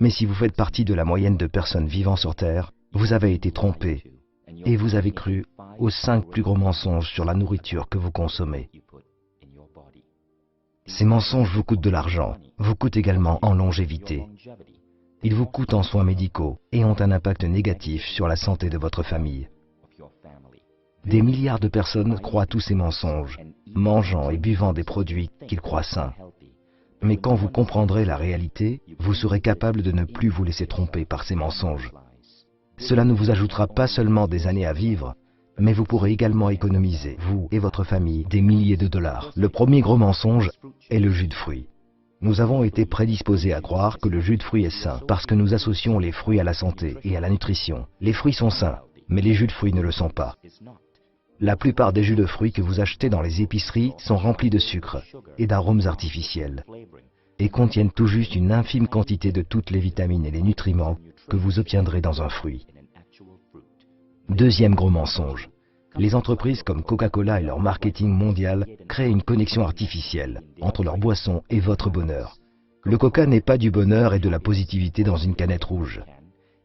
Mais si vous faites partie de la moyenne de personnes vivant sur Terre, vous avez été trompé et vous avez cru aux 5 plus gros mensonges sur la nourriture que vous consommez. Ces mensonges vous coûtent de l'argent, vous coûtent également en longévité. Ils vous coûtent en soins médicaux et ont un impact négatif sur la santé de votre famille. Des milliards de personnes croient tous ces mensonges, mangeant et buvant des produits qu'ils croient sains. Mais quand vous comprendrez la réalité, vous serez capable de ne plus vous laisser tromper par ces mensonges. Cela ne vous ajoutera pas seulement des années à vivre, mais vous pourrez également économiser, vous et votre famille, des milliers de dollars. Le premier gros mensonge est le jus de fruits. Nous avons été prédisposés à croire que le jus de fruits est sain, parce que nous associons les fruits à la santé et à la nutrition. Les fruits sont sains, mais les jus de fruits ne le sont pas. La plupart des jus de fruits que vous achetez dans les épiceries sont remplis de sucre et d'arômes artificiels et contiennent tout juste une infime quantité de toutes les vitamines et les nutriments que vous obtiendrez dans un fruit. Deuxième gros mensonge. Les entreprises comme Coca-Cola et leur marketing mondial créent une connexion artificielle entre leur boisson et votre bonheur. Le Coca n'est pas du bonheur et de la positivité dans une canette rouge.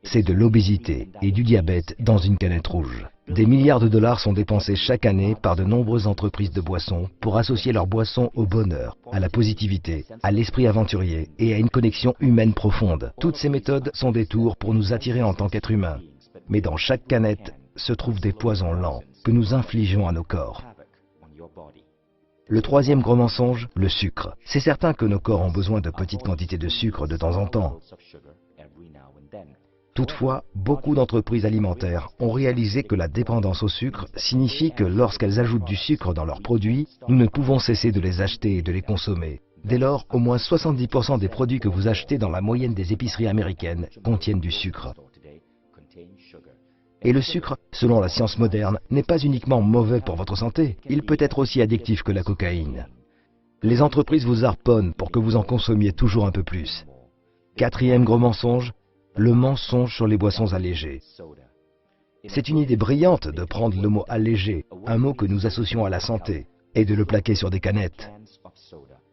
C'est de l'obésité et du diabète dans une canette rouge. Des milliards de dollars sont dépensés chaque année par de nombreuses entreprises de boissons pour associer leurs boissons au bonheur, à la positivité, à l'esprit aventurier et à une connexion humaine profonde. Toutes ces méthodes sont des tours pour nous attirer en tant qu'êtres humains. Mais dans chaque canette se trouvent des poisons lents que nous infligeons à nos corps. Le troisième gros mensonge, le sucre. C'est certain que nos corps ont besoin de petites quantités de sucre de temps en temps. Toutefois, beaucoup d'entreprises alimentaires ont réalisé que la dépendance au sucre signifie que lorsqu'elles ajoutent du sucre dans leurs produits, nous ne pouvons cesser de les acheter et de les consommer. Dès lors, au moins 70% des produits que vous achetez dans la moyenne des épiceries américaines contiennent du sucre. Et le sucre, selon la science moderne, n'est pas uniquement mauvais pour votre santé, il peut être aussi addictif que la cocaïne. Les entreprises vous harponnent pour que vous en consommiez toujours un peu plus. Quatrième gros mensonge, le mensonge sur les boissons allégées. C'est une idée brillante de prendre le mot allégé, un mot que nous associons à la santé, et de le plaquer sur des canettes.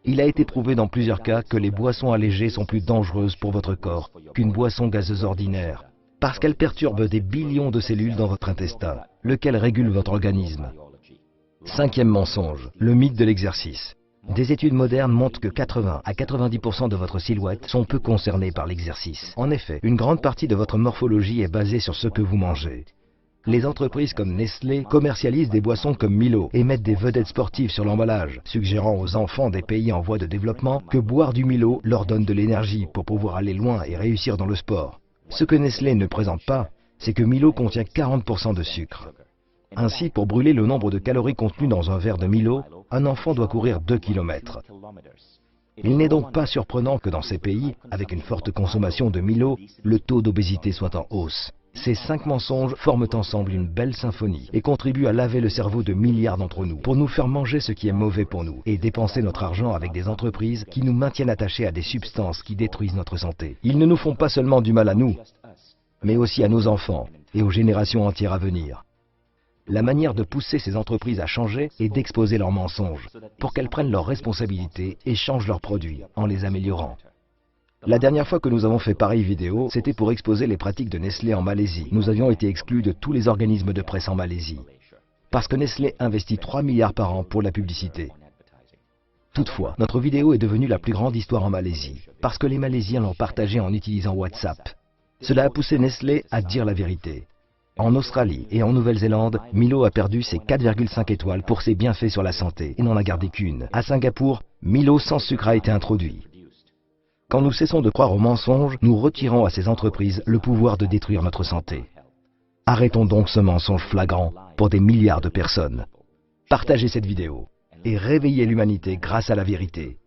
Il a été prouvé dans plusieurs cas que les boissons allégées sont plus dangereuses pour votre corps qu'une boisson gazeuse ordinaire, parce qu'elles perturbent des billions de cellules dans votre intestin, lequel régule votre organisme. Cinquième mensonge, le mythe de l'exercice. Des études modernes montrent que 80 à 90% de votre silhouette sont peu concernées par l'exercice. En effet, une grande partie de votre morphologie est basée sur ce que vous mangez. Les entreprises comme Nestlé commercialisent des boissons comme Milo et mettent des vedettes sportives sur l'emballage, suggérant aux enfants des pays en voie de développement que boire du Milo leur donne de l'énergie pour pouvoir aller loin et réussir dans le sport. Ce que Nestlé ne présente pas, c'est que Milo contient 40% de sucre. Ainsi, pour brûler le nombre de calories contenues dans un verre de Milo, un enfant doit courir 2 km. Il n'est donc pas surprenant que dans ces pays, avec une forte consommation de Milo, le taux d'obésité soit en hausse. Ces 5 mensonges forment ensemble une belle symphonie et contribuent à laver le cerveau de milliards d'entre nous pour nous faire manger ce qui est mauvais pour nous et dépenser notre argent avec des entreprises qui nous maintiennent attachés à des substances qui détruisent notre santé. Ils ne nous font pas seulement du mal à nous, mais aussi à nos enfants et aux générations entières à venir. La manière de pousser ces entreprises à changer est d'exposer leurs mensonges pour qu'elles prennent leurs responsabilités et changent leurs produits en les améliorant. La dernière fois que nous avons fait pareille vidéo, c'était pour exposer les pratiques de Nestlé en Malaisie. Nous avions été exclus de tous les organismes de presse en Malaisie, parce que Nestlé investit 3 milliards par an pour la publicité. Toutefois, notre vidéo est devenue la plus grande histoire en Malaisie, parce que les Malaisiens l'ont partagée en utilisant WhatsApp. Cela a poussé Nestlé à dire la vérité. En Australie et en Nouvelle-Zélande, Milo a perdu ses 4,5 étoiles pour ses bienfaits sur la santé et n'en a gardé qu'une. À Singapour, Milo sans sucre a été introduit. Quand nous cessons de croire aux mensonges, nous retirons à ces entreprises le pouvoir de détruire notre santé. Arrêtons donc ce mensonge flagrant pour des milliards de personnes. Partagez cette vidéo et réveillez l'humanité grâce à la vérité.